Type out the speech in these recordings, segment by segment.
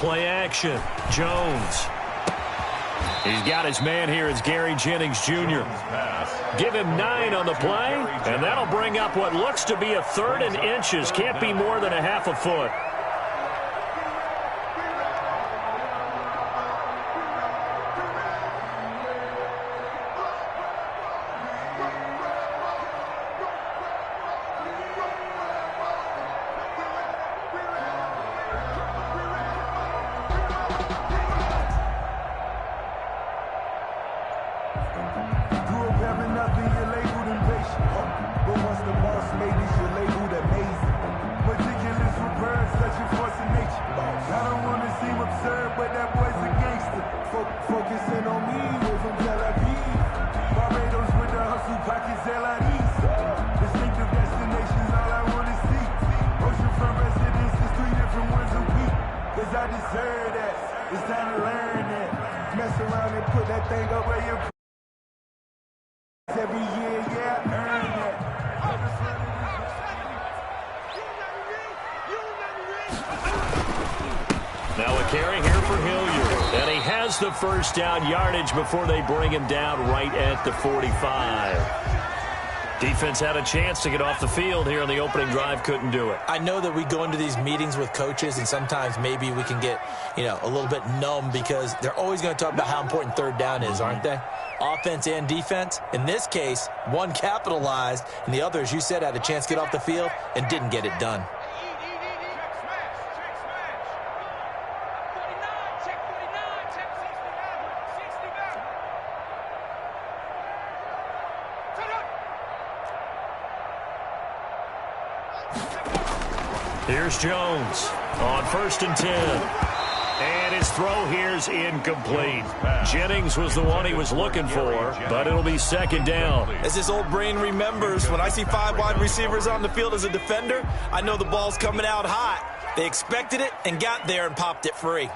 play action. Jones. He's got his man here. It's Gary Jennings Jr. Give him 9 on the play, and that'll bring up what looks to be a 3rd and inches. Can't be more than a half a foot. Now a carry here for Hilliard. And he has the first down yardage before they bring him down right at the 45. Defense had a chance to get off the field here on the opening drive, couldn't do it. I know that we go into these meetings with coaches, and sometimes maybe we can get, a little bit numb because they're always going to talk about how important 3rd down is, aren't they? Offense and defense. In this case, one capitalized, and the other, as you said, had a chance to get off the field and didn't get it done. Here's Jones on 1st and 10. And his throw here's incomplete. Jennings was the one he was looking for, but it'll be 2nd down. As this old brain remembers, when I see 5 wide receivers on the field as a defender, I know the ball's coming out hot. They expected it and got there and popped it free.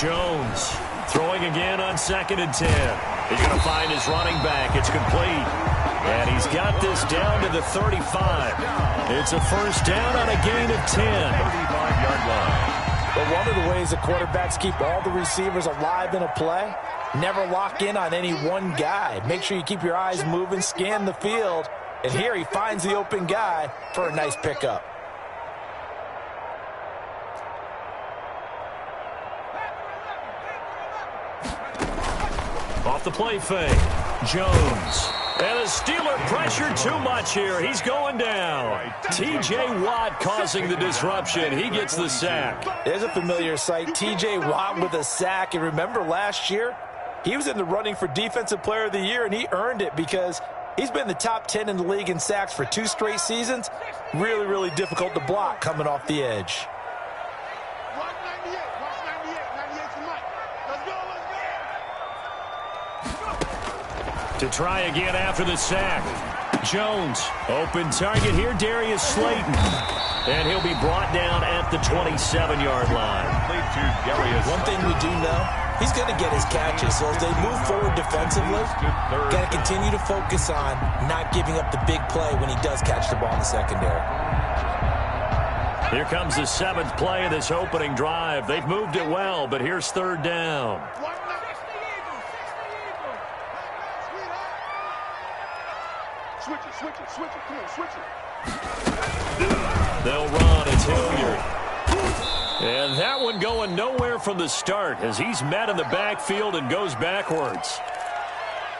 Jones throwing again on 2nd and 10. He's going to find his running back. It's complete. And he's got this down to the 35. It's a first down on a gain of 10. 35-yard line. But one of the ways the quarterbacks keep all the receivers alive in a play, never lock in on any one guy. Make sure you keep your eyes moving, scan the field. And here he finds the open guy for a nice pickup. Off the play fake, Jones. And the Steeler pressure too much here. He's going down. T.J. Watt causing the disruption. He gets the sack. There's a familiar sight. T.J. Watt with a sack. And remember last year, he was in the running for Defensive Player of the Year, and he earned it because he's been the top 10 in the league in sacks for 2 straight seasons. Really, really difficult to block coming off the edge. To try again after the sack. Jones, open target here, Darius Slayton. And he'll be brought down at the 27-yard line. One thing we do know, he's going to get his catches. So as they move forward defensively, got to continue to focus on not giving up the big play when he does catch the ball in the secondary. Here comes the 7th play of this opening drive. They've moved it well, but here's 3rd down. They'll run. It's Hilliard. And that one going nowhere from the start as he's met in the backfield and goes backwards.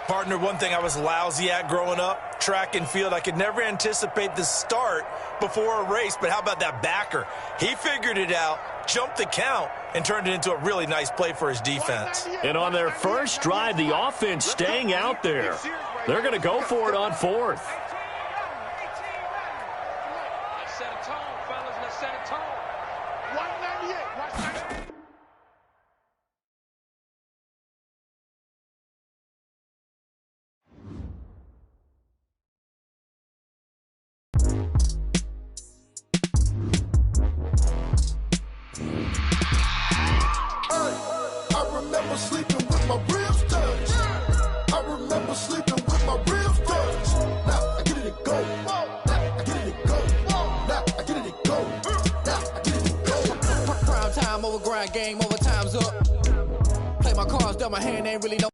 Partner, one thing I was lousy at growing up, track and field, I could never anticipate the start before a race, but how about that backer? He figured it out, jumped the count, and turned it into a really nice play for his defense. And on their first drive, the offense staying out there. They're going to go for it on 4th. I remember sleeping with my ribs touched. I remember sleeping with my ribs touched. Now I get it and go. Now I get it and go. Now I get it and go. Now I get it and go. Prime time over grind game, over time's up. Play my cards, dealt my hand, ain't really no.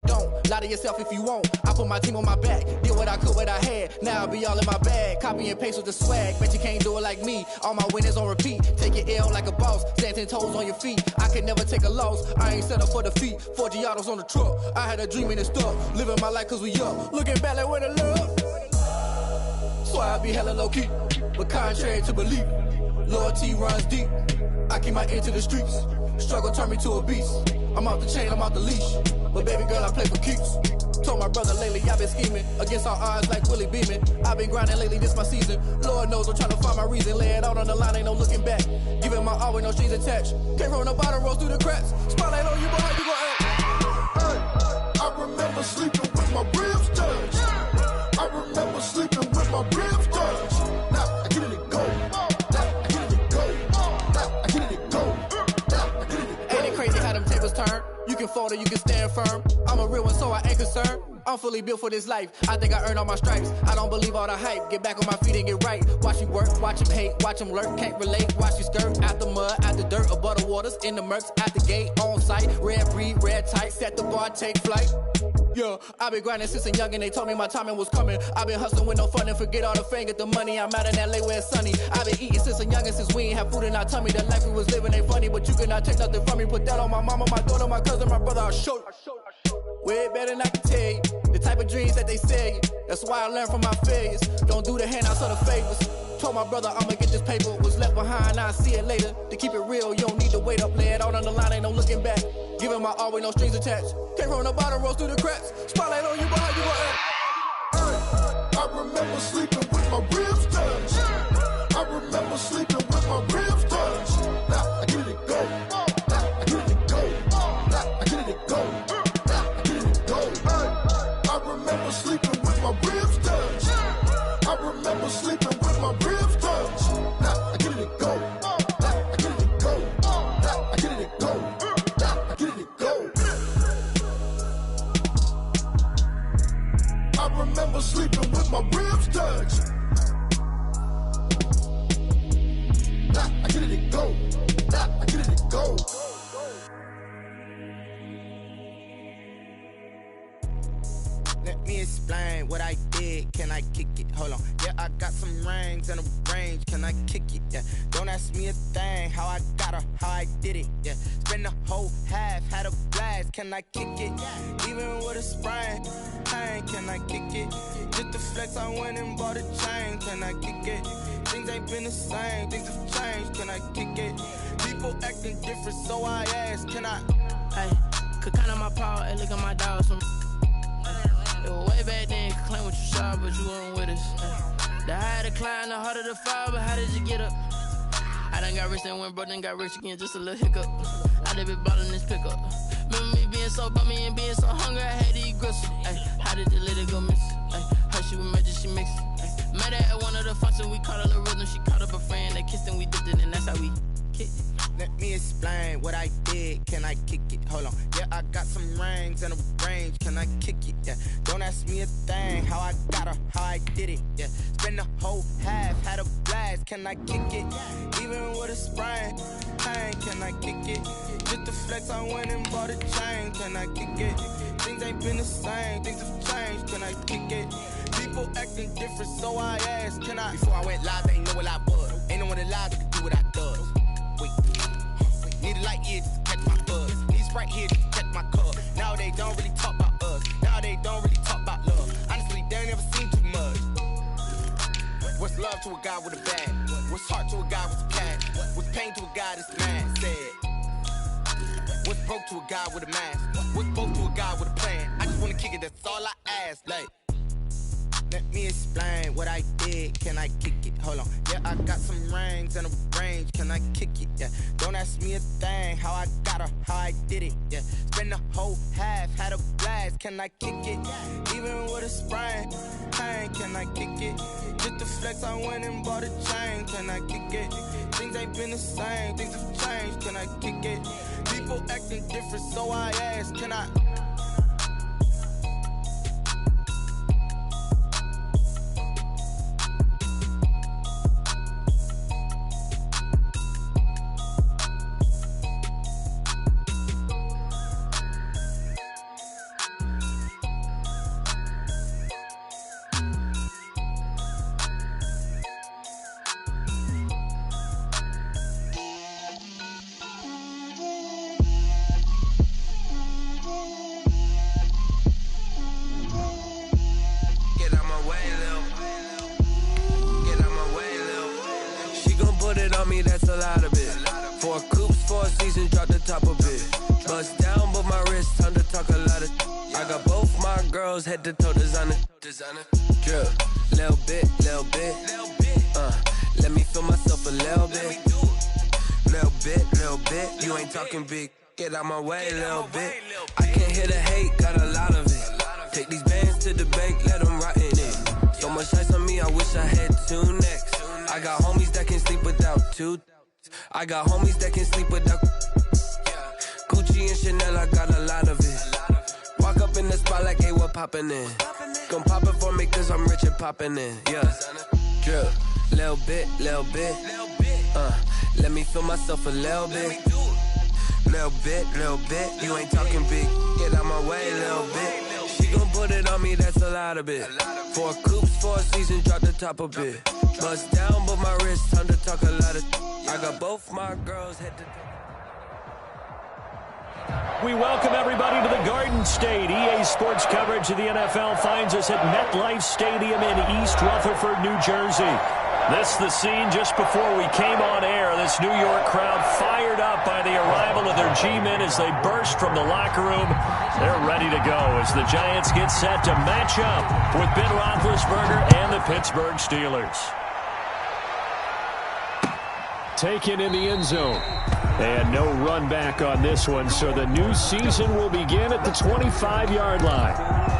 Don't lie to yourself if you won't. I put my team on my back, did what I could, what I had. Now I be all in my bag, copy and paste with the swag. Bet you can't do it like me. All my winners on repeat. Take your L like a boss, stand 10 toes on your feet. I can never take a loss. I ain't set up for defeat. 4 Giottos on the truck. I had a dream and it stuck. Living my life cause we up. Looking back like where the love. So I be hella low key, but contrary to belief, loyalty runs deep. I keep my ear to the streets. Struggle turned me to a beast. I'm off the chain, I'm off the leash. But baby girl, I play for keeps. Told my brother lately, I've been scheming against all odds like Willie Beeman. I've been grinding lately, this my season. Lord knows I'm trying to find my reason. Lay it out on the line, ain't no looking back. Giving my all with no strings attached. Came from the bottom, rose through the cracks. Spotlight on you, boy, how you gon' act? I remember sleeping with my ribs touched. I remember sleeping with my ribs touched. Now I get it and go. Now I get it and go. Now I get it and go. Now I get it and go. Ain't it crazy how them tables turn? You can fold or you can stand firm. I'm a real one, so I ain't concerned. I'm fully built for this life. I think I earned all my stripes. I don't believe all the hype. Get back on my feet and get right. Watch you work, watch him hate, watch him lurk. Can't relate, watch you skirt. Out the mud, out the dirt, above the waters, in the murks, at the gate, on site. Red breed, red tight, set the bar, take flight. Yeah, I been grinding since a youngin'. They told me my timing was coming. I been hustling with no fun and forget all the fame, get the money. I'm out in LA where it's sunny. I been eating since a youngin', since we ain't have food in our tummy. The life we was living ain't funny, but you cannot take nothing from me. Put that on my mama, my daughter, my cousin, my brother. I'll show you. Way better than I can tell you. The type of dreams that they sell you. That's why I learned from my failures. Don't do the handouts or the favors. Told my brother I'ma get this paper. Was left behind, I'll see it later. To keep it real, you don't need to wait up. Lay it out on the line, ain't no looking back. Giving my all with no strings attached. Came from the bottom, rose through the cracks. Spotlight on you, boy, how you gon' act? I remember sleeping with my ribs touched. I remember sleeping with my ribs touched. Now I get it and go. Now I get it and go. Now I get it and go. Now I get it and go. I remember sleeping with my ribs touched. I remember sleeping with my ribs touched. Now I get it and go. Now I get it and go. Now I get it and go. Now I get it and go. I remember sleeping with my ribs touched. Now I get it and go. Now I get it and go. Let me explain what I did. Can I kick it? Hold on. Yeah, I got some rings and a range. Can I kick it? Yeah. Don't ask me a thing. How I got her, how I did it. Yeah. Spend the whole half, had a blast. Can I kick it? Even with a sprain. Pain, can I kick it? Just to flex, I went and bought a chain. Can I kick it? Things ain't been the same. Things have changed. Can I kick it? People acting different, so I asked. Can I? Hey, could count on my power and look at my dogs from. It was way back then, could claim what you saw, but you weren't with us. The higher the climb, the harder the fall, but how did you get up? I done got rich and went broke, then got rich again, just a little hiccup. I done been ballin' this pickup. Remember me being so bummy and being so hungry, I had to eat gristle. Ay, how did the lady go miss? Ay, her she was magic, she mixed. Met her at one of the functions, we caught her the rhythm, she caught up a friend, they kissed and we dipped it, and that's how we kicked it. Let me explain what I did. Can I kick it? Hold on. Yeah, I got some rings and a range. Can I kick it? Yeah. Don't ask me a thing. How I got her, how I did it. Yeah. Spend the whole half, had a blast. Can I kick it? Even with a sprain. Pain, can I kick it? Just to flex, I went and bought a chain. Can I kick it? Things ain't been the same. Things have changed. Can I kick it? People acting different, so I asked. Can I? Before I went live, they ain't know what I was. Ain't no one alive that could do what I does. Wait. Need a light here just to catch my buzz. Need Sprite here just to catch my cup. Now they don't really talk about us. Now they don't really talk about love. Honestly, they ain't never seen too much. What's love to a guy with a bag? What's heart to a guy with a cash? What's pain to a guy that's mad? Said. What's broke to a guy with a mask? What's broke to a guy with a plan? I just wanna kick it, that's all I ask. Like, let me explain what I did. Can I kick it? Hold on. Yeah, I got some rings and a range. range, can I kick it? Yeah, don't ask me a thing, how I got her, how I did it. Yeah, spend the whole half, had a blast, can I kick it? Even with a sprain, pain, can I kick it? Just to flex, I went and bought a chain, can I kick it? Things ain't been the same, things have changed, can I kick it? People acting different, so I ask, can I? That's a lot of it. 4 coops, 4 seasons, drop the top of it. Bust down, but my wrist, time to talk a lot of. I got both my girls head to toe designer. Drip, little bit. Let me feel myself a little bit. Little bit. You ain't talking big. Get out my way, little bit. I can't hear the hate, got a lot of it. Take these bands to the bank, let them rot in it. So much ice on me, I wish I had 2 necks. I got homies that can sleep without 2. I got homies that can sleep without Gucci and Chanel, I got a lot of it. Walk up in the spot like, hey, what poppin' in? Gon' pop it for me cause I'm rich and poppin' in. Yeah, drip, little bit. Let me feel myself a little bit. Little bit. You ain't talking big. Get out my way, little bit. She gon' put it on me, that's a lot of it. 4 coops, 4 seasons, drop the top a bit. Bust down, but my wrist, time to talk a lot of. I got both my girls head to toe. We welcome everybody to the Garden State. EA Sports coverage of the NFL finds us at MetLife Stadium in East Rutherford, New Jersey. This is the scene just before we came on air. This New York crowd fired up by the arrival of their G-men as they burst from the locker room. They're ready to go as the Giants get set to match up with Ben Roethlisberger and the Pittsburgh Steelers. Taken in the end zone. And no run back on this one, so the new season will begin at the 25-yard line.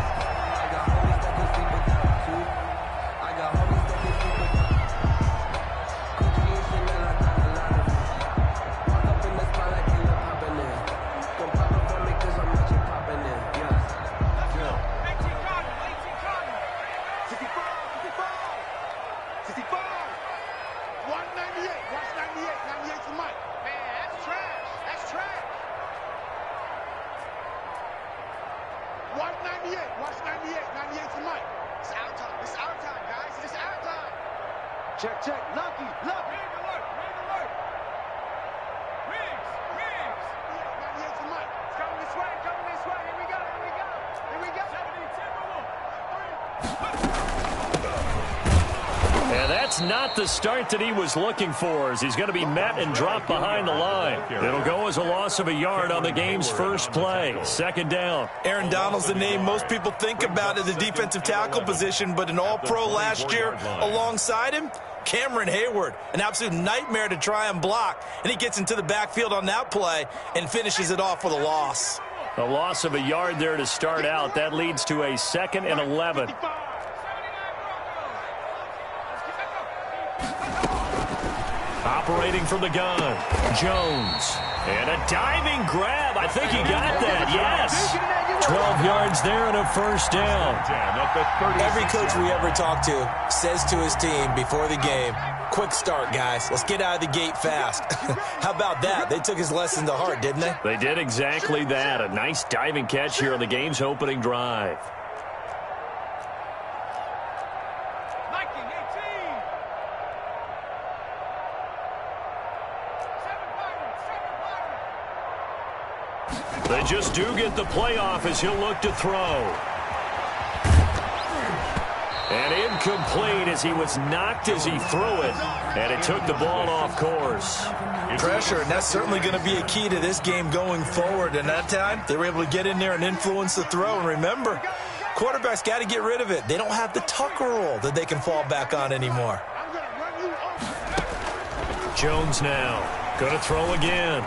Not the start that he was looking for, as he's going to be met and dropped behind the line. It'll go as a loss of a yard on the game's first play. 2nd down. Aaron Donald's the name most people think about at the defensive tackle position, but an all-pro last year alongside him, Cameron Hayward, an absolute nightmare to try and block, and he gets into the backfield on that play and finishes it off with a loss. A loss of a yard there to start out. That leads to a 2nd and 11. Operating from the gun, Jones. And a diving grab. I think he got that, yes. 12 yards there and a first down. Every coach we ever talk to says to his team before the game, quick start, guys. Let's get out of the gate fast. How about that? They took his lesson to heart, didn't they? They did exactly that. A nice diving catch here on the game's opening drive. They just do get the playoff as he'll look to throw. And incomplete as he was knocked as he threw it. And it took the ball off course. Pressure, and that's certainly going to be a key to this game going forward. And that time, they were able to get in there and influence the throw. And remember, quarterbacks got to get rid of it. They don't have the Tucker rule that they can fall back on anymore. Jones now. Going to throw again.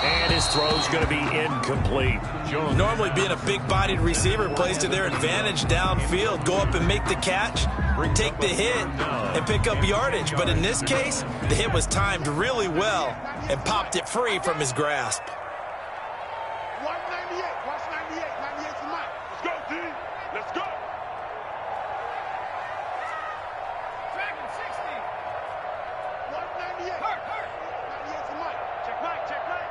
And his throw's going to be incomplete. Normally being a big-bodied receiver plays to their advantage downfield. Go up and make the catch, take the hit, and pick up yardage. But in this case, the hit was timed really well and popped it free from his grasp. 198. Watch 98. 98's the mic. Let's go, D. Let's go. Dragon 60. 198. Hurt. 98's the mic. Check mic. Check mic.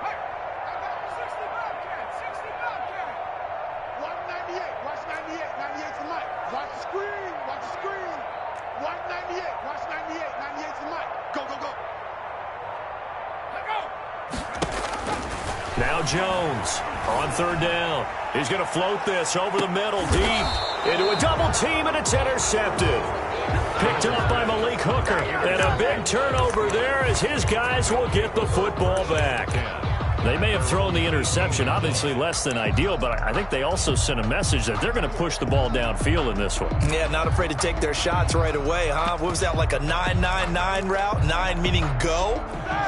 Hurt. I got 60 Bobcat. 60 Bobcat. 198. Watch 98. 98's the mic. Watch the screen. Watch the screen. 198. Watch 98. 98's the mic. Go. Now Jones on third down. He's going to float this over the middle, deep into a double team, and it's intercepted. Picked up by Malik Hooker. And a big turnover there as his guys will get the football back. They may have thrown the interception, obviously less than ideal, but I think they also sent a message that they're going to push the ball downfield in this one. Yeah, not afraid to take their shots right away, huh? What was that, like a 9-9-9 route? 9 meaning go?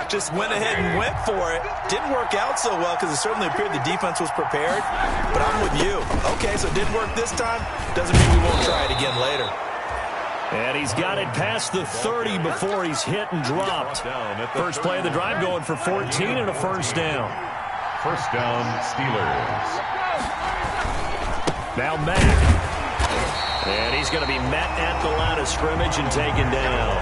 Just went ahead and went for it. Didn't work out so well because it certainly appeared the defense was prepared. But I'm with you. Okay, so it didn't work this time. Doesn't mean we won't try it again later. And he's got it past the 30 before he's hit and dropped. First play of the drive going for 14 and a first down. First down, Steelers. Now Mack. And he's going to be met at the line of scrimmage and taken down.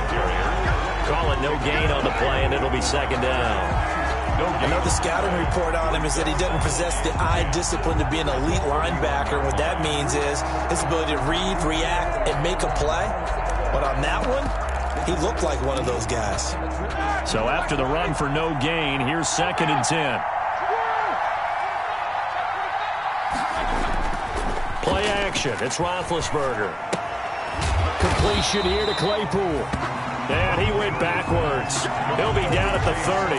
Call it no gain on the play, and it'll be second down. I know the scouting report on him is that he doesn't possess the eye discipline to be an elite linebacker. What that means is his ability to read, react, and make a play. But on that one, he looked like one of those guys. So after the run for no gain, here's 2nd and 10. Play action. It's Roethlisberger. Completion here to Claypool. And he went backwards. He'll be down at the 30.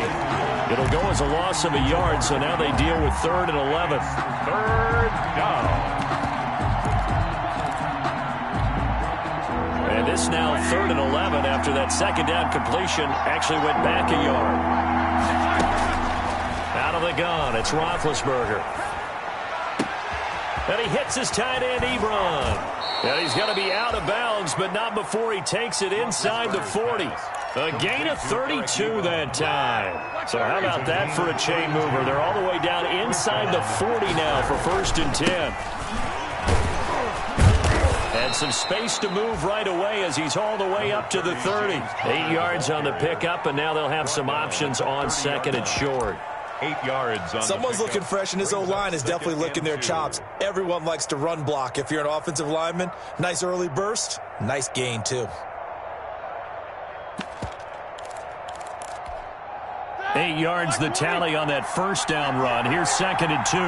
It'll go as a loss of a yard, so now they deal with 3rd and 11. Third down. And this now 3rd and 11 after that second down completion actually went back a yard. Out of the gun, it's Roethlisberger. And he hits his tight end, Ebron. And he's going to be out of bounds, but not before he takes it inside the 40. A gain of 32 that time. So how about that for a chain mover? They're all the way down inside the 40 now for 1st and 10. And some space to move right away as he's all the way up to the 30. 8 yards on the pickup, and now they'll have some options on 2nd and short. 8 yards on Someone's looking fresh, and his O-line is definitely licking their chops. Everyone likes to run block. If you're an offensive lineman, nice early burst, nice gain too. 8 yards the tally on that first down run. Here's 2nd and 2.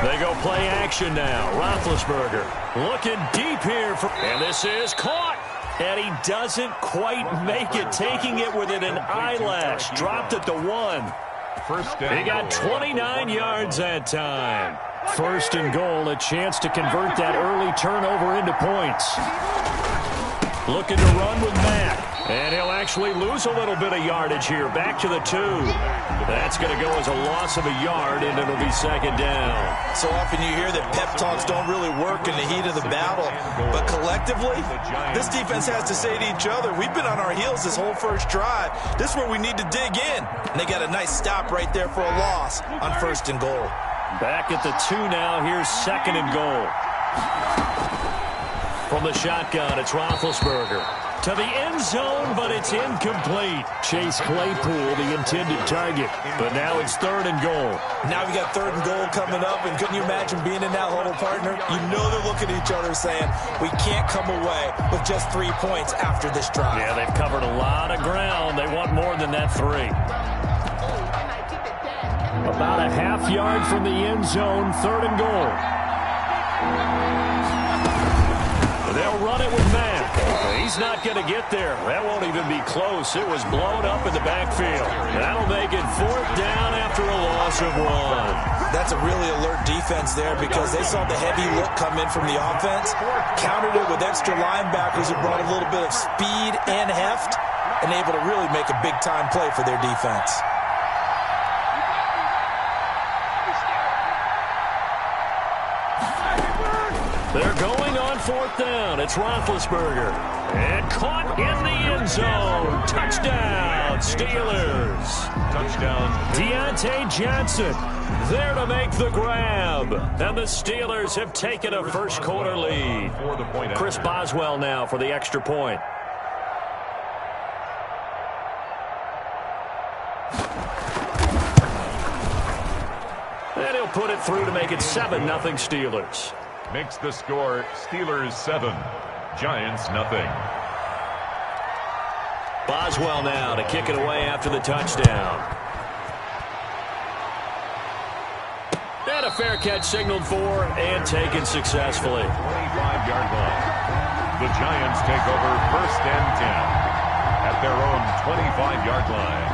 They go play action now. Roethlisberger looking deep here. And this is caught. And he doesn't quite make it, taking it within an eyelash. Dropped at the 1. First down. He got 29 yards that time. 1st and goal, a chance to convert that early turnover into points. Looking to run with Mack. And he'll actually lose a little bit of yardage here. Back to the 2. That's going to go as a loss of a yard, and it'll be 2nd down. So often you hear that pep talks don't really work in the heat of the battle. But collectively, this defense has to say to each other, we've been on our heels this whole first drive. This is where we need to dig in. And they got a nice stop right there for a loss on 1st and goal. Back at the 2 now. Here's 2nd and goal. From the shotgun, it's Roethlisberger. To the end zone, but it's incomplete. Chase Claypool, the intended target. But now it's 3rd and goal. Now we got 3rd and goal coming up, and couldn't you imagine being in that huddle, partner? You know they're looking at each other saying, we can't come away with just 3 points after this drive. Yeah, they've covered a lot of ground. They want more than that 3. About a half yard from the end zone, 3rd and goal. They'll run it with Mack. He's not going to get there. That won't even be close. It was blown up in the backfield. That'll make it 4th down after a loss of 1. That's a really alert defense there because they saw the heavy look come in from the offense, countered it with extra linebackers who brought a little bit of speed and heft, and able to really make a big-time play for their defense. They're going on 4th down. It's Roethlisberger. And caught in the end zone. Touchdown, Steelers. Touchdown. Deontay Johnson there to make the grab. And the Steelers have taken a first-quarter lead. Chris Boswell now for the extra point. And he'll put it through to make it 7-0 Steelers. Makes the score Steelers 7, Giants nothing. Boswell now to kick it away after the touchdown. And a fair catch signaled for and taken successfully. 25-yard line. The Giants take over 1st and 10 at their own 25-yard line.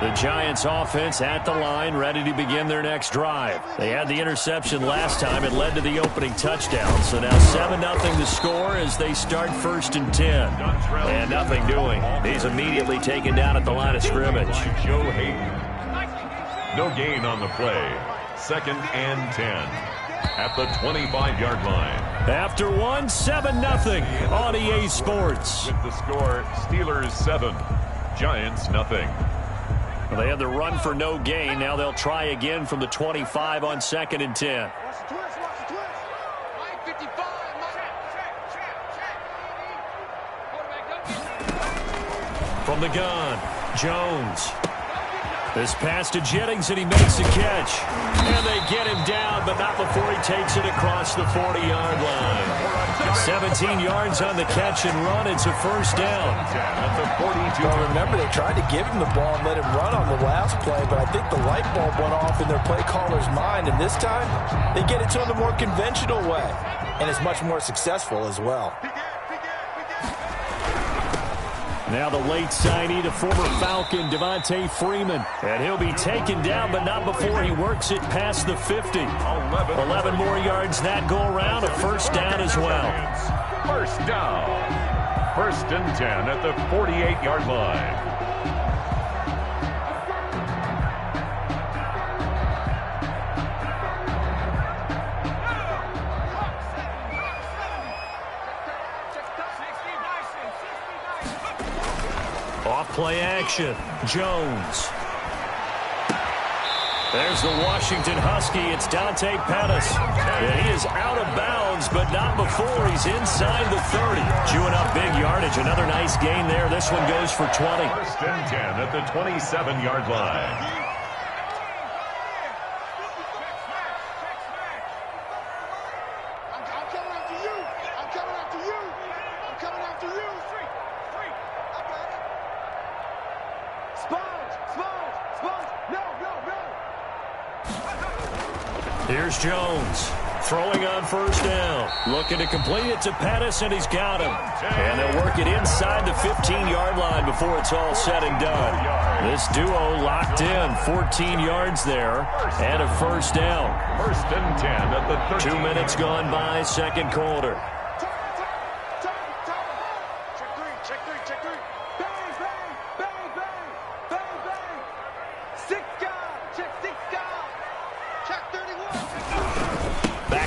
The Giants offense at the line, ready to begin their next drive. They had the interception last time. It led to the opening touchdown. So now 7-0 the score as they start 1st and 10. And nothing doing. He's immediately taken down at the line of scrimmage. Joe Hayden. No gain on the play. 2nd and 10 at the 25-yard line. After one, 7-0 on EA Sports. With the score, Steelers 7, Giants nothing. Well, they had the run for no gain. Now they'll try again from the 25 on 2nd and 10. From the gun, Jones. This pass to Jennings, and he makes the catch. And they get him down, but not before he takes it across the 40-yard line. 17 yards on the catch and run. It's a first down. Well, remember, they tried to give him the ball and let him run on the last play, but I think the light bulb went off in their play caller's mind, and this time they get it to him the more conventional way, and it's much more successful as well. Now the late signee to former Falcon, Devontae Freeman. And he'll be taken down, but not before he works it past the 50. 11 more yards that go around, a first down as well. First down. 1st and 10 at the 48-yard line. Play action. Jones. There's the Washington Husky. It's Dante Pettis. And he is out of bounds, but not before he's inside the 30. Chewing up big yardage. Another nice gain there. This one goes for 20. 1st and 10 at the 27-yard line. Here's Jones throwing on first down. Looking to complete it to Pettis, and he's got him. And they'll work it inside the 15-yard line before it's all said and done. This duo locked in. 14 yards there and a first down. 1st and 10 at the 13. 2 minutes gone by, second quarter.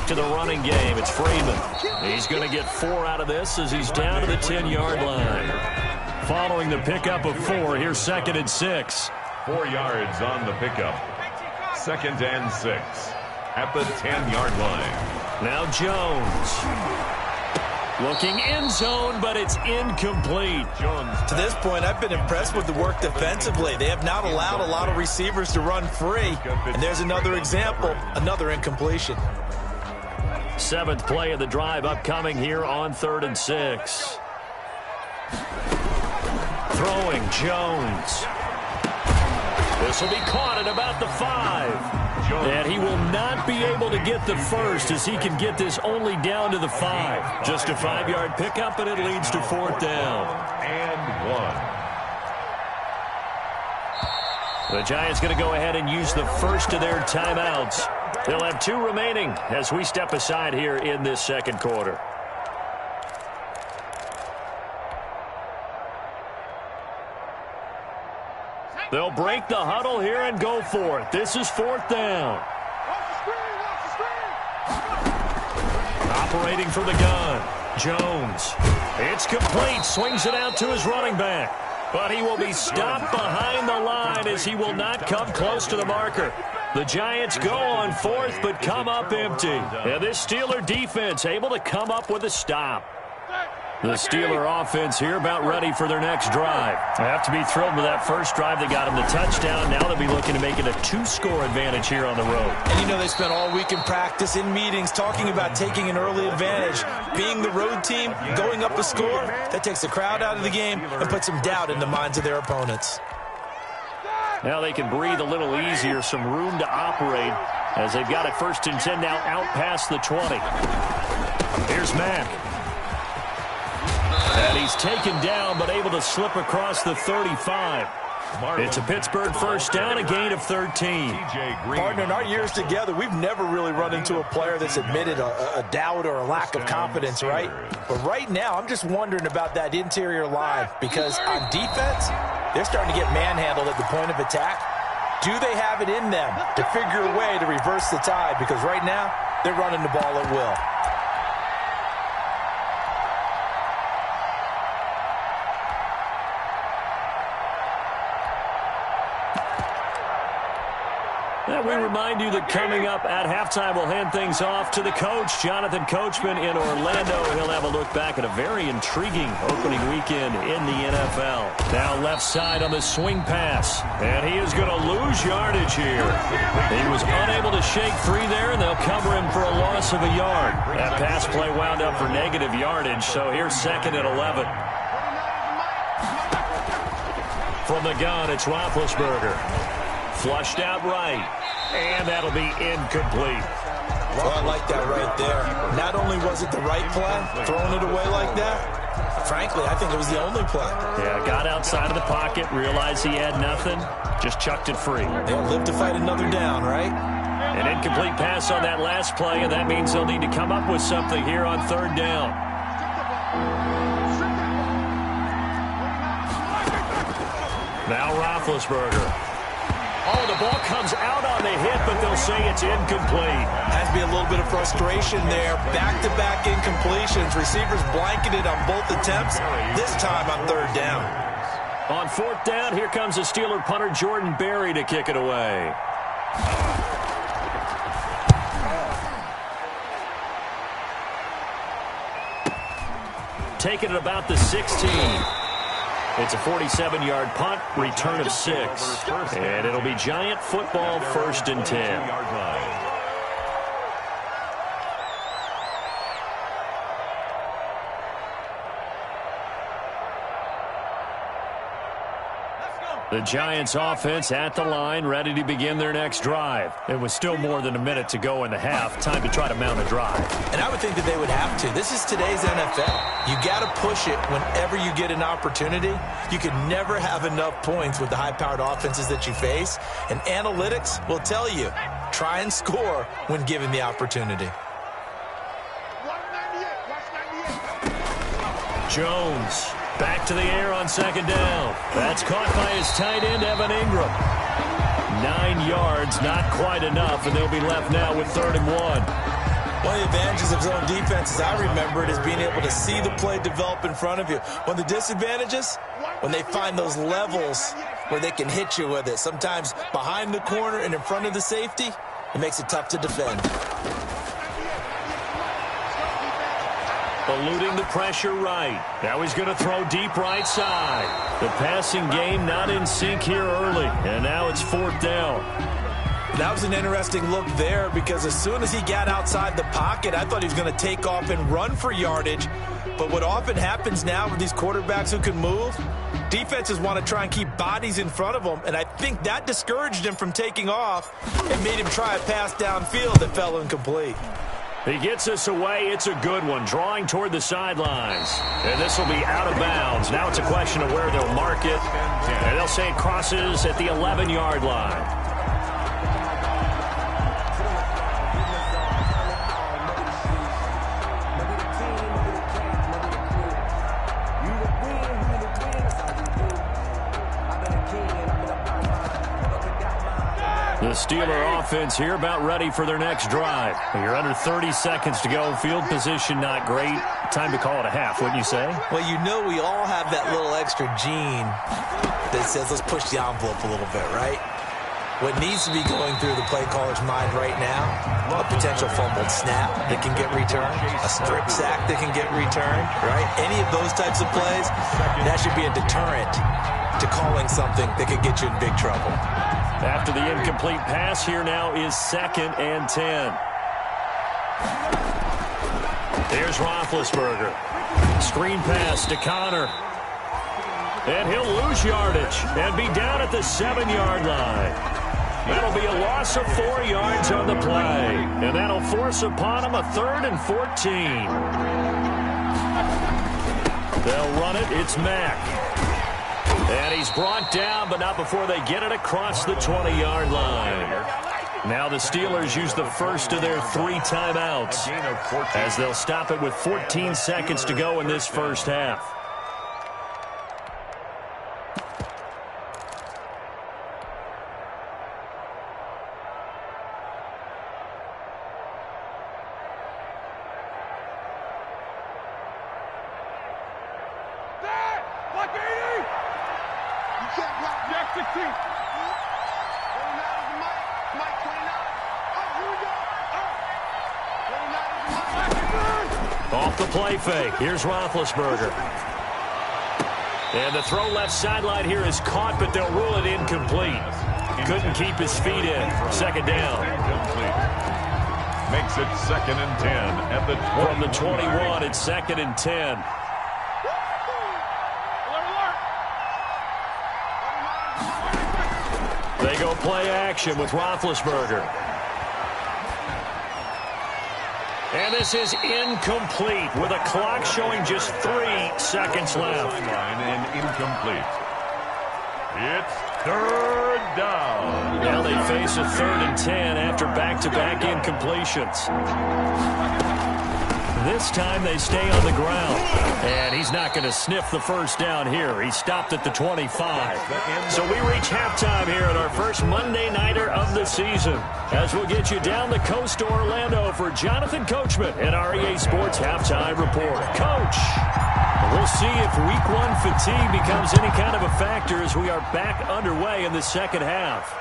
To the running game, it's Freeman. He's going to get 4 out of this as he's down to the 10-yard line. Following the pickup of 4, here's 2nd and 6. 4 yards on the pickup. 2nd and 6 at the 10-yard line. Now Jones. Looking end zone, but it's incomplete. Jones. To this point, I've been impressed with the work defensively. They have not allowed a lot of receivers to run free. And there's another example, another incompletion. 7th play of the drive upcoming here on 3rd and 6. Throwing Jones. This will be caught at about the 5. And he will not be able to get the first as he can get this only down to the 5. Just a 5-yard pickup, and it leads to 4th down. And 1. The Giants going to go ahead and use the first of their timeouts. They'll have 2 remaining as we step aside here in this second quarter. They'll break the huddle here and go for it. This is 4th down. Operating from the gun, Jones. It's complete. Swings it out to his running back. But he will be stopped behind the line as he will not come close to the marker. The Giants go on 4th but come up empty. And this Steeler defense able to come up with a stop. The Steeler offense here about ready for their next drive. They have to be thrilled with that first drive. They got them the touchdown. Now they'll be looking to make it a 2-score advantage here on the road. And you know they spent all week in practice, in meetings, talking about taking an early advantage. Being the road team, going up a score, that takes the crowd out of the game and puts some doubt in the minds of their opponents. Now they can breathe a little easier, some room to operate as they've got it 1st and 10 now out past the 20. Here's Mack. And he's taken down, but able to slip across the 35. It's a Pittsburgh first down, a gain of 13. Partner, in our years together, we've never really run into a player that's admitted a doubt or a lack of confidence, right? But right now, I'm just wondering about that interior line because on defense, they're starting to get manhandled at the point of attack. Do they have it in them to figure a way to reverse the tide? Because right now, they're running the ball at will. We remind you that coming up at halftime, we'll hand things off to the coach, Jonathan Coachman in Orlando. He'll have a look back at a very intriguing opening weekend in the NFL. Now left side on the swing pass, and he is going to lose yardage here. He was unable to shake free there, and they'll cover him for a loss of a yard. That pass play wound up for negative yardage, so here's 2nd and 11. From the gun, it's Roethlisberger. Flushed out right. And that'll be incomplete. Well, I like that right there. Not only was it the right play, throwing it away like that, frankly, I think it was the only play. Yeah, got outside of the pocket, realized he had nothing, just chucked it free. They'll live to fight another down, right? An incomplete pass on that last play, and that means they'll need to come up with something here on 3rd down. Now Roethlisberger. Oh, the ball comes out on the hit, but they'll say it's incomplete. Has to be a little bit of frustration there. Back-to-back incompletions. Receivers blanketed on both attempts, this time on 3rd down. On 4th down, here comes the Steeler punter Jordan Berry to kick it away. Taking it about the 16. It's a 47-yard punt, return of 6. And it'll be Giant football 1st and 10. The Giants offense at the line, ready to begin their next drive. It was still more than a minute to go in the half. Time to try to mount a drive. And I would think that they would have to. This is today's NFL. You got to push it whenever you get an opportunity. You can never have enough points with the high-powered offenses that you face. And analytics will tell you, try and score when given the opportunity. Jones. Back to the air on 2nd down. That's caught by his tight end, Evan Ingram. 9 yards, not quite enough, and they'll be left now with 3rd and 1. One of the advantages of zone defense, as I remember it, is being able to see the play develop in front of you. One of the disadvantages, when they find those levels where they can hit you with it, sometimes behind the corner and in front of the safety, it makes it tough to defend. Eluding the pressure right. Now he's going to throw deep right side. The passing game not in sync here early. And now it's 4th down. That was an interesting look there because as soon as he got outside the pocket, I thought he was going to take off and run for yardage. But what often happens now with these quarterbacks who can move, defenses want to try and keep bodies in front of them. And I think that discouraged him from taking off and made him try a pass downfield that fell incomplete. He gets us away. It's a good one, drawing toward the sidelines. And this will be out of bounds. Now it's a question of where they'll mark it. And they'll say it crosses at the 11-yard line. The Steeler offense here about ready for their next drive. You're under 30 seconds to go. Field position not great. Time to call it a half, wouldn't you say? Well, you know we all have that little extra gene that says let's push the envelope a little bit, right? What needs to be going through the play caller's mind right now, a potential fumbled snap that can get returned, a strip sack that can get returned, right? Any of those types of plays, that should be a deterrent to calling something that could get you in big trouble. After the incomplete pass, here now is 2nd and 10. Here's Roethlisberger. Screen pass to Connor. And he'll lose yardage and be down at the 7-yard line. That'll be a loss of 4 yards on the play. And that'll force upon him a 3rd and 14. They'll run it. It's Mack. And he's brought down, but not before they get it across the 20-yard line. Now the Steelers use the first of their 3 timeouts as they'll stop it with 14 seconds to go in this first half. Off the play fake. Here's Roethlisberger. And the throw left sideline here is caught, but they'll rule it incomplete. Couldn't keep his feet in. 2nd down. Makes it 2nd and 10 at the 20. From the 21, it's 2nd and 10. They go play action with Roethlisberger. And this is incomplete with a clock showing just 3 seconds left. And incomplete. It's 3rd down. Now they face a 3rd and 10 after back-to-back incompletions. This time they stay on the ground. And he's not going to sniff the first down here. He stopped at the 25. So we reach halftime here at our first Monday Nighter of the season, as we'll get you down the coast to Orlando for Jonathan Coachman and our EA Sports Halftime Report. Coach, we'll see if Week 1 fatigue becomes any kind of a factor as we are back underway in the second half.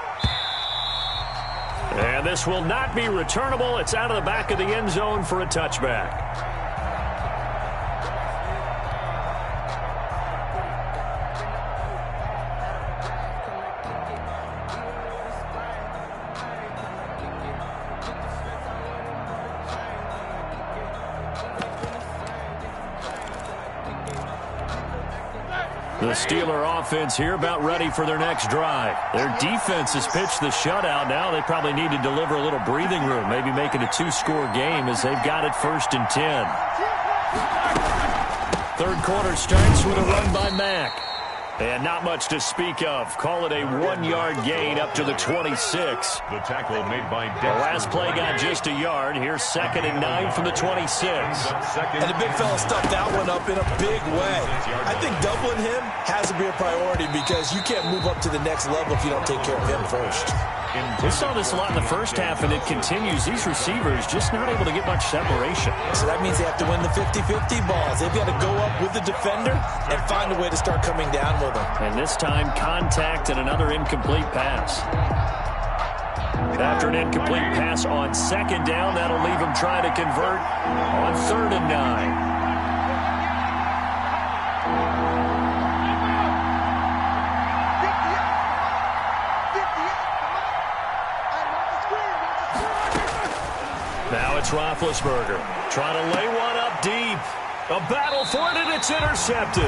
And this will not be returnable. It's out of the back of the end zone for a touchback. The Steeler offense here about ready for their next drive. Their defense has pitched the shutout. Now they probably need to deliver a little breathing room, maybe make it a 2-score game as they've got it 1st and 10. 3rd quarter starts with a run by Mack. And not much to speak of. Call it a 1-yard gain up to the 26. The tackle made by The last play got just a yard. Here's 2nd and 9 from the 26. And the big fella stuffed that one up in a big way. I think doubling him has to be a priority because you can't move up to the next level if you don't take care of him first. We saw this a lot in the first half, and it continues. These receivers just not able to get much separation. So that means they have to win the 50-50 balls. They've got to go up with the defender and find a way to start coming down with them. And this time, contact and another incomplete pass. After an incomplete pass on 2nd down, that'll leave them trying to convert on 3rd and 9. Now it's Roethlisberger trying to lay one up deep. A battle for it, and it's intercepted.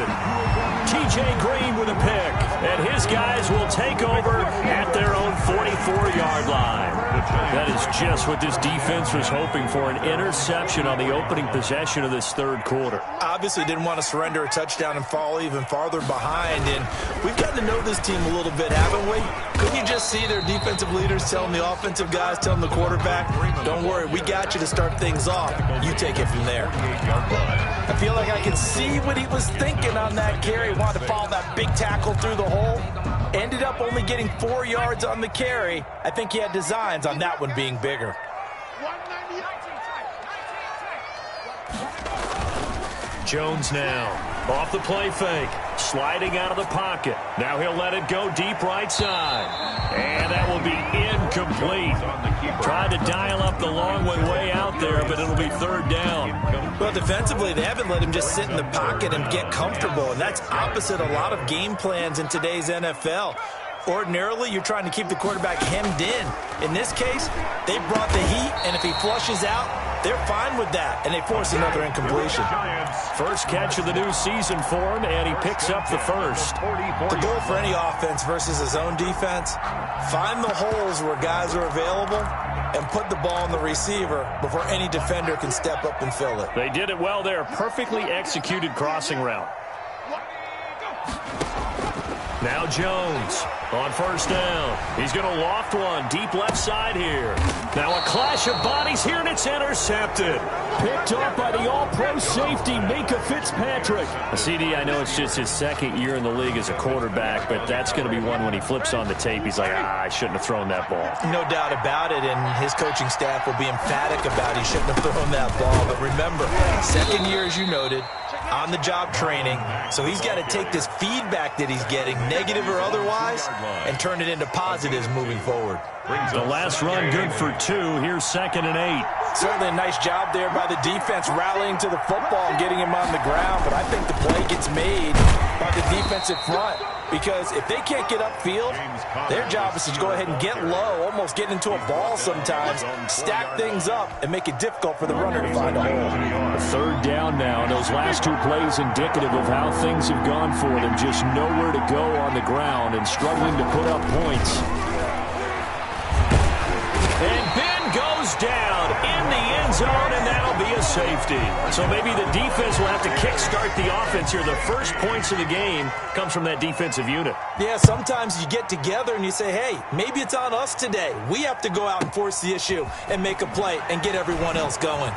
T.J. Green with a pick, and his guys will take over at their own 44-yard line. That is just what this defense was hoping for, an interception on the opening possession of this third quarter. Obviously didn't want to surrender a touchdown and fall even farther behind, and we've gotten to know this team a little bit, haven't we? Couldn't you just see their defensive leaders telling the offensive guys, telling the quarterback, don't worry, we got you to start things off. You take it from there. I feel like I can see what he was thinking on that carry. Wanted to follow that big tackle through the hole. Ended up only getting 4 yards on the carry. I think he had designs on that one being bigger. Jones now, off the play fake, sliding out of the pocket. Now he'll let it go deep right side. And that will be incomplete. Tried to dial up the long way out there, but it'll be third down. Well, defensively, they haven't let him just sit in the pocket and get comfortable, and that's opposite a lot of game plans in today's NFL. Ordinarily, you're trying to keep the quarterback hemmed in. In this case, they brought the heat, and if he flushes out, they're fine with that, and they force another incompletion. First catch of the new season for him, and he picks up the first. The goal for any offense versus his own defense, find the holes where guys are available and put the ball on the receiver before any defender can step up and fill it. They did it well there. Perfectly executed crossing route. Now Jones on first down. He's going to loft one deep left side here. Now a clash of bodies here, and it's intercepted. Picked up by the all-pro safety, Minka Fitzpatrick. CD, I know it's just his second year in the league as a quarterback, but that's going to be one when he flips on the tape. He's like, I shouldn't have thrown that ball. No doubt about it, and his coaching staff will be emphatic about he shouldn't have thrown that ball. But remember, second year, as you noted, on-the-job training, so he's got to take this feedback that he's getting, negative or otherwise, and turn it into positives moving forward. The last run good for 2. Here's 2nd and 8. Certainly a nice job there by the defense rallying to the football and getting him on the ground, but I think the play gets made by the defensive front, because if they can't get upfield, their job is to go ahead and get low, almost get into a ball sometimes, stack things up, and make it difficult for the runner to find a hole. Third down now, and those last 2 plays indicative of how things have gone for them. Just nowhere to go on the ground and struggling to put up points. And Ben goes down in the end zone, and that'll be a safety. So maybe the defense will have to kickstart the offense here. The first points of the game comes from that defensive unit. Yeah, sometimes you get together and you say, hey, maybe it's on us today. We have to go out and force the issue and make a play and get everyone else going.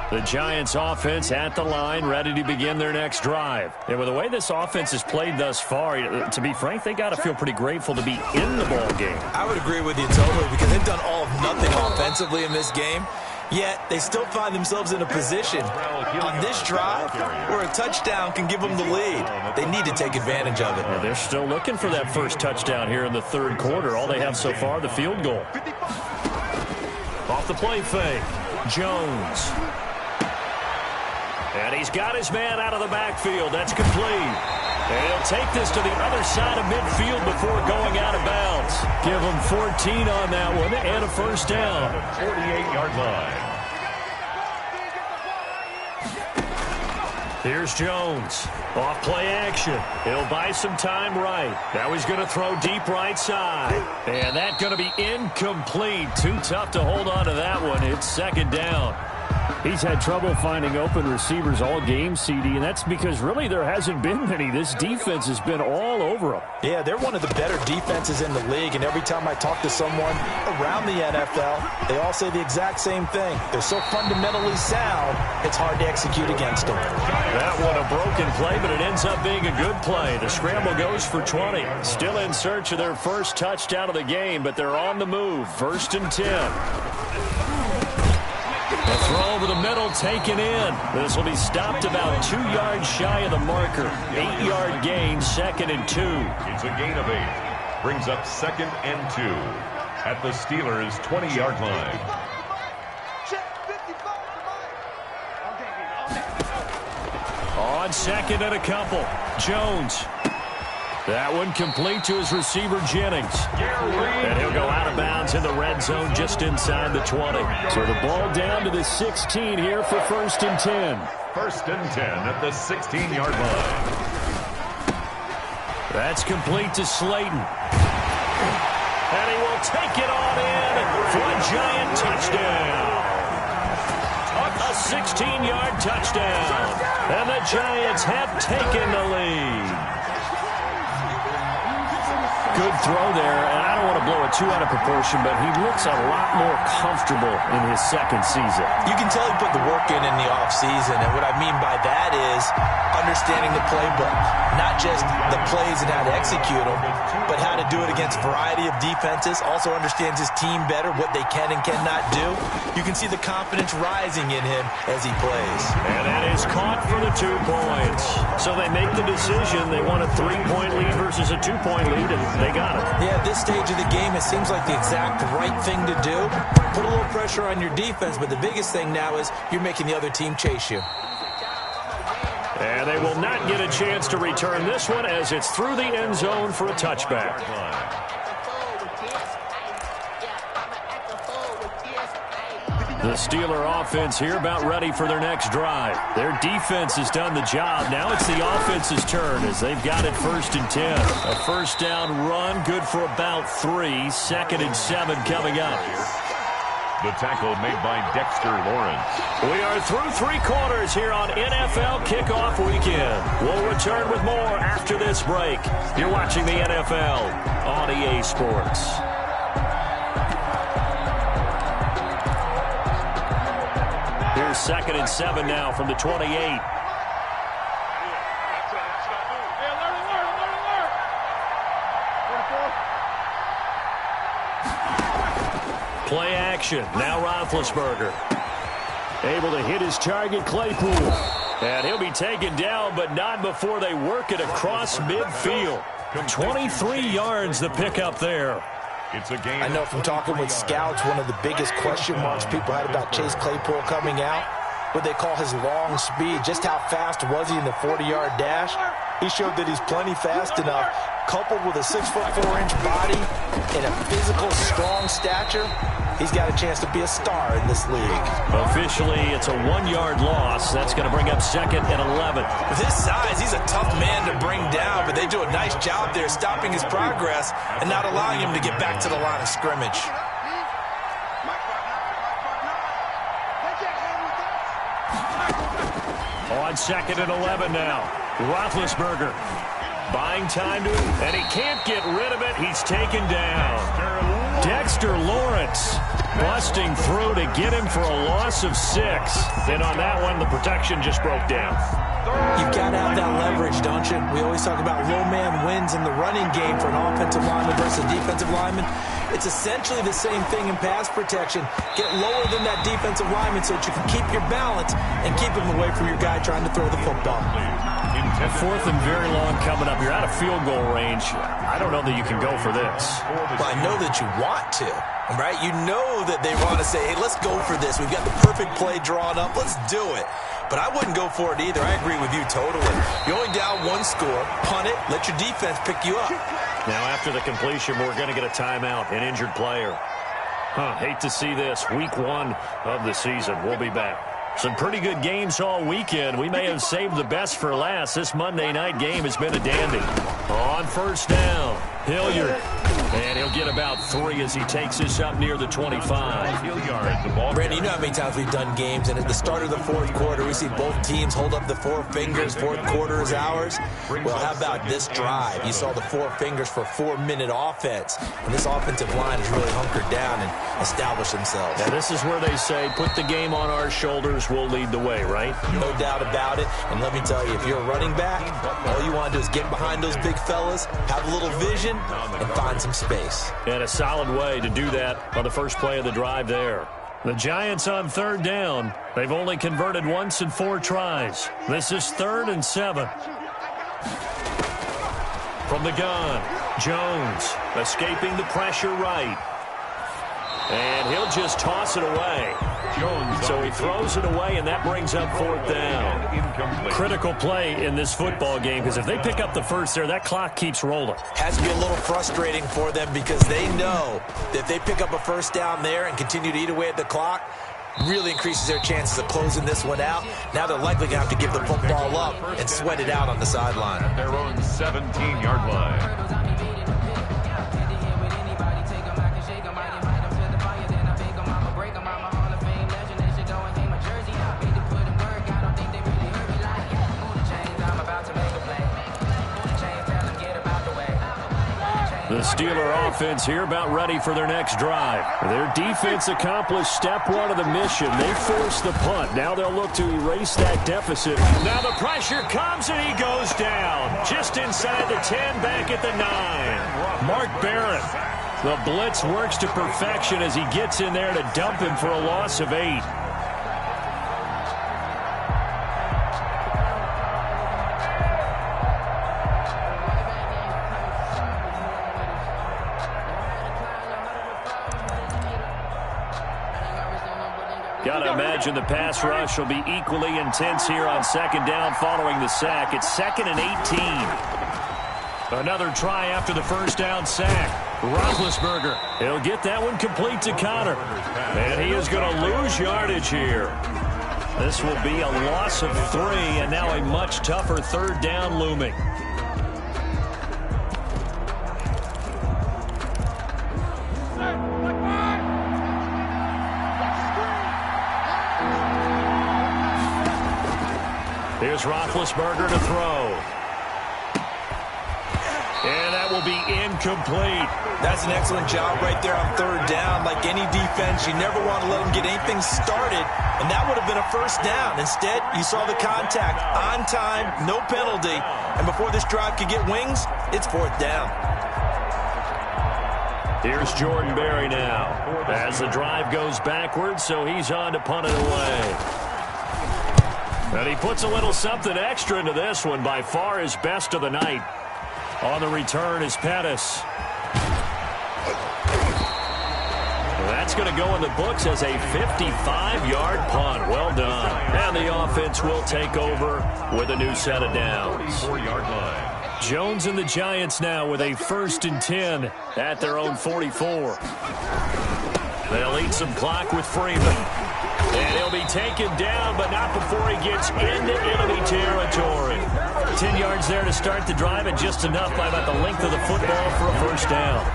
The Giants offense at the line, ready to begin their next drive. And with the way this offense has played thus far, to be frank, they got to feel pretty grateful to be in the ball game. I would agree with you totally, because they've done all of nothing offensively in this game, yet they still find themselves in a position on this drive where a touchdown can give them the lead. They need to take advantage of it. Well, they're still looking for that first touchdown here in the third quarter. All they have so far, the field goal. Off the play fake, Jones. And he's got his man out of the backfield. That's complete. And he'll take this to the other side of midfield before going out of bounds. Give him 14 on that one and a first down. 48-yard line. Here's Jones. Off play action. He'll buy some time right. Now he's going to throw deep right side. And that's going to be incomplete. Too tough to hold on to that one. It's second down. He's had trouble finding open receivers all game, CD, and that's because really there hasn't been many. This defense has been all over them. Yeah, they're one of the better defenses in the league, and every time I talk to someone around the NFL, they all say the exact same thing. They're so fundamentally sound, it's hard to execute against them. That one a broken play, but it ends up being a good play. The scramble goes for 20. Still in search of their first touchdown of the game, but they're on the move. 1st and 10. The throw over the middle taken in. This will be stopped about 2 yards shy of the marker. 8-yard gain, 2nd and 2. It's a gain of 8. Brings up 2nd and 2 at the Steelers' 20-yard line. On 2nd and a couple. Jones. That one complete to his receiver, Jennings. And he'll go out of bounds in the red zone just inside the 20. So the ball down to the 16 here for 1st and 10. 1st and 10 at the 16-yard line. That's complete to Slayton. And he will take it on in for a giant touchdown. A 16-yard touchdown. And the Giants have taken the lead. Good throw there, and I don't want to blow it too out of proportion, but he looks a lot more comfortable in his 2nd season. You can tell he put the work in the offseason, and what I mean by that is understanding the playbook. Not just the plays and how to execute them, but how to do it against a variety of defenses. Also understands his team better, what they can and cannot do. You can see the confidence rising in him as he plays. And that is caught for the 2 points. So they make the decision. They want a 3-point lead versus a 2-point lead, and they got it. Yeah, at this stage of the game, it seems like the exact right thing to do. Put a little pressure on your defense, but the biggest thing now is you're making the other team chase you. And they will not get a chance to return this one as it's through the end zone for a touchback. The Steeler offense here about ready for their next drive. Their defense has done the job. Now it's the offense's turn as they've got it 1st and 10. A 1st down run, good for about 3. 2nd and 7 coming up. The tackle made by Dexter Lawrence. We are through 3 quarters here on NFL Kickoff Weekend. We'll return with more after this break. You're watching the NFL on EA Sports. Here's 2nd and 7 now from the 28. Play action. Now Roethlisberger. Able to hit his target, Claypool. And he'll be taken down, but not before they work it across midfield. 23 yards the pickup there. It's a game. I know from talking with scouts, one of the biggest question marks people had about Chase Claypool coming out, what they call his long speed. Just how fast was he in the 40-yard dash? He showed that he's plenty fast enough, coupled with a 6'4" body and a physical, strong stature. He's got a chance to be a star in this league. Officially, it's a 1-yard loss. That's going to bring up 2nd and 11. With his size, he's a tough man to bring down, but they do a nice job there stopping his progress and not allowing him to get back to the line of scrimmage. On 2nd and 11 now. Roethlisberger buying time to him, and he can't get rid of it. He's taken down. Dexter Lawrence busting through to get him for a loss of 6. And on that one, the protection just broke down. You've got to have that leverage, don't you? We always talk about low man wins in the running game for an offensive lineman versus defensive lineman. It's essentially the same thing in pass protection. Get lower than that defensive lineman so that you can keep your balance and keep him away from your guy trying to throw the football. 4th and very long coming up. You're out of field goal range. I don't know that you can go for this. Well, I know that you want to, right? You know that they want to say, hey, let's go for this. We've got the perfect play drawn up. Let's do it. But I wouldn't go for it either. I agree with you totally. You're only down 1 score. Punt it. Let your defense pick you up. Now, after the completion, we're going to get a timeout, an injured player. Hate to see this. Week 1 of the season. We'll be back. Some pretty good games all weekend. We may have saved the best for last. This Monday night game has been a dandy. On 1st down, Hilliard. And he'll get about 3 as he takes this up near the 25. Randy, you know how many times we've done games, and at the start of the 4th quarter, we see both teams hold up the 4 fingers. 4th quarter is ours. Well, how about this drive? You saw the 4 fingers for 4-minute offense, and this offensive line has really hunkered down and established themselves. Now, this is where they say, put the game on our shoulders, we'll lead the way, right? No doubt about it. And let me tell you, if you're a running back, all you want to do is get behind those big fellas, have a little vision, and find some space. And a solid way to do that on the first play of the drive there. The Giants on 3rd down. They've only converted once in 4 tries. This is 3rd and 7. From the gun, Jones escaping the pressure right. And he'll just toss it away. So he throws it away, and that brings up 4th down. Critical play in this football game, because if they pick up the first there, that clock keeps rolling. Has to be a little frustrating for them because they know that if they pick up a first down there and continue to eat away at the clock, really increases their chances of closing this one out. Now they're likely going to have to give the football up and sweat it out on the sideline. At their own 17-yard line. The Steeler offense here about ready for their next drive. Their defense accomplished step 1 of the mission. They forced the punt. Now they'll look to erase that deficit. Now the pressure comes and he goes down. Just inside the 10, back at the 9. Mark Barrett. The blitz works to perfection as he gets in there to dump him for a loss of 8. Got to imagine the pass rush will be equally intense here on 2nd down following the sack. It's 2nd and 18. Another try after the first down sack. Roethlisberger, he'll get that one complete to Connor. And he is going to lose yardage here. This will be a loss of 3, and now a much tougher 3rd down looming. Here's Roethlisberger to throw. And that will be incomplete. That's an excellent job right there on 3rd down. Like any defense, you never want to let them get anything started, and that would have been a first down. Instead, you saw the contact on time, no penalty, and before this drive could get wings, it's 4th down. Here's Jordan Berry now as the drive goes backwards, so he's on to punt it away. And he puts a little something extra into this one, by far his best of the night. On the return is Pettis. That's going to go in the books as a 55-yard punt. Well done. And the offense will take over with a new set of downs. 4-yard line. Jones and the Giants now with a 1st and 10 at their own 44. They'll eat some clock with Freeman. And he'll be taken down, but not before he gets into enemy territory. 10 yards there to start the drive, and just enough by about the length of the football for a first down.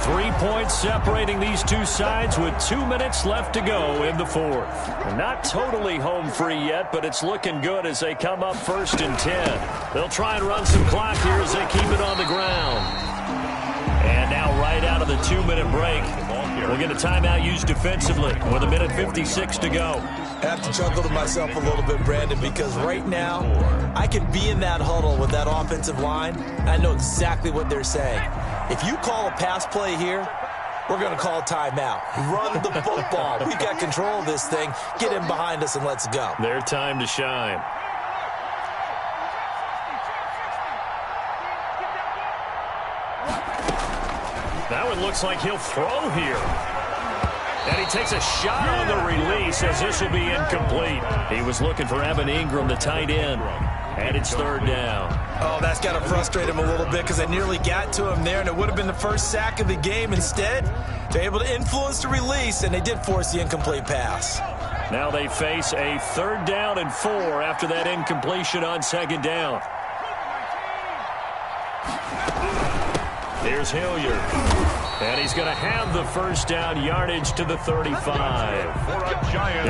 3 points separating these two sides with 2 minutes left to go in the 4th. And not totally home free yet, but it's looking good as they come up 1st and 10. They'll try and run some clock here as they keep it on the ground. And now right out of the 2-minute break, we'll get a timeout used defensively with 1:56 to go. I have to chuckle to myself a little bit, Brandon, because right now I can be in that huddle with that offensive line, and I know exactly what they're saying. If you call a pass play here, we're going to call a timeout. Run the football. We've got control of this thing. Get in behind us and let's go. Their time to shine. That one looks like he'll throw here. And he takes a shot on the release as this will be incomplete. He was looking for Evan Ingram, the tight end. And it's 3rd down. Oh, that's got to frustrate him a little bit because I nearly got to him there, and it would have been the first sack of the game. Instead, they're able to influence the release, and they did force the incomplete pass. Now they face a 3rd down and 4 after that incompletion on 2nd down. Here's Hilliard. And he's going to have the first down, yardage to the 35.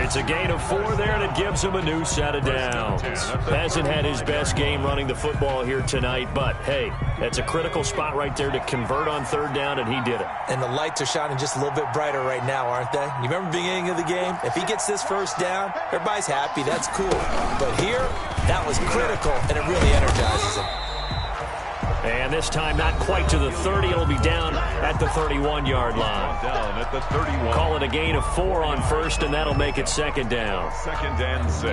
It's a gain of 4 there, and it gives him a new set of downs. Hasn't had his best game running the football here tonight, but, hey, that's a critical spot right there to convert on 3rd down, and he did it. And the lights are shining just a little bit brighter right now, aren't they? You remember the beginning of the game? If he gets this first down, everybody's happy. That's cool. But here, that was critical, and it really energizes him. And this time not quite to the 30. It'll be down at the 31-yard line. Down at the 31. Call it a gain of 4 on 1st, and that'll make it 2nd down. 2nd and 6.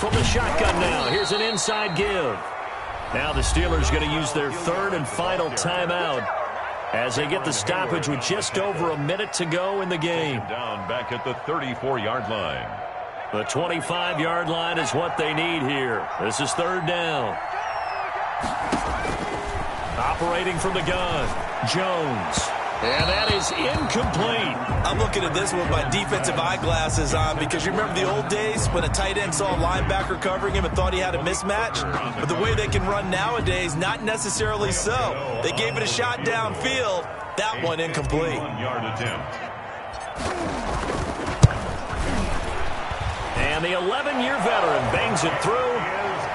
from the shotgun now. Here's an inside give. Now the Steelers going to use their third and final timeout as they get the stoppage with just over a minute to go in the game. Down back at the 34-yard line. The 25-yard line is what they need here. This is third down. Operating from the gun, Jones. And that is incomplete. I'm looking at this with my defensive eyeglasses on because you remember the old days when a tight end saw a linebacker covering him and thought he had a mismatch? But the way they can run nowadays, not necessarily so. They gave it a shot downfield. That one incomplete. 1-yard attempt. And the 11-year veteran bangs it through.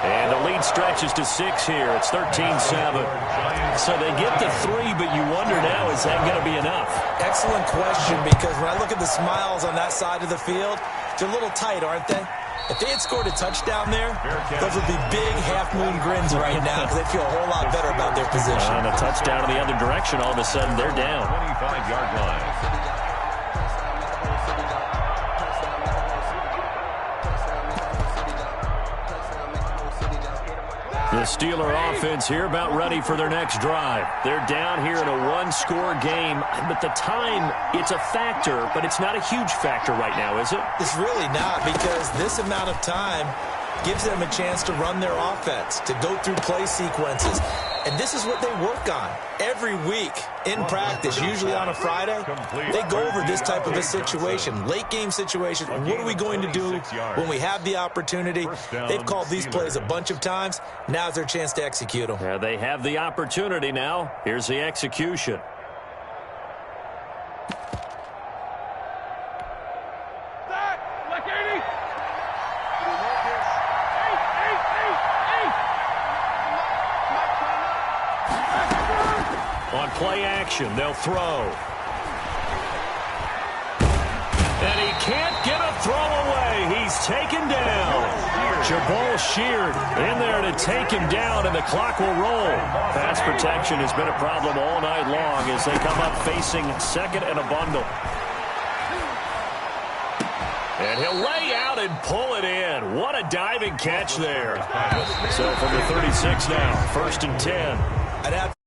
And the lead stretches to 6 here. It's 13-7. So they get the 3, but you wonder now, is that going to be enough? Excellent question, because when I look at the smiles on that side of the field, they're a little tight, aren't they? If they had scored a touchdown there, those would be big half-moon grins right now because they feel a whole lot better about their position. And a touchdown in the other direction, all of a sudden they're down. 25-yard line. The Steeler offense here about ready for their next drive. They're down here in a one-score game, but the time, it's a factor, but it's not a huge factor right now, is it? It's really not, because this amount of time gives them a chance to run their offense, to go through play sequences. And this is what they work on every week in practice, usually on a Friday. They go over this type of a situation, late-game situation. What are we going to do when we have the opportunity? They've called these plays a bunch of times. Now's their chance to execute them. Yeah, they have the opportunity now. Here's the execution. On play action, they'll throw. And he can't get a throw away. He's taken down. Jabal Sheard in there to take him down, and the clock will roll. Pass protection has been a problem all night long as they come up facing second and a bundle. And he'll lay out and pull it in. What a diving catch there. So from the 36 now, 1st and 10.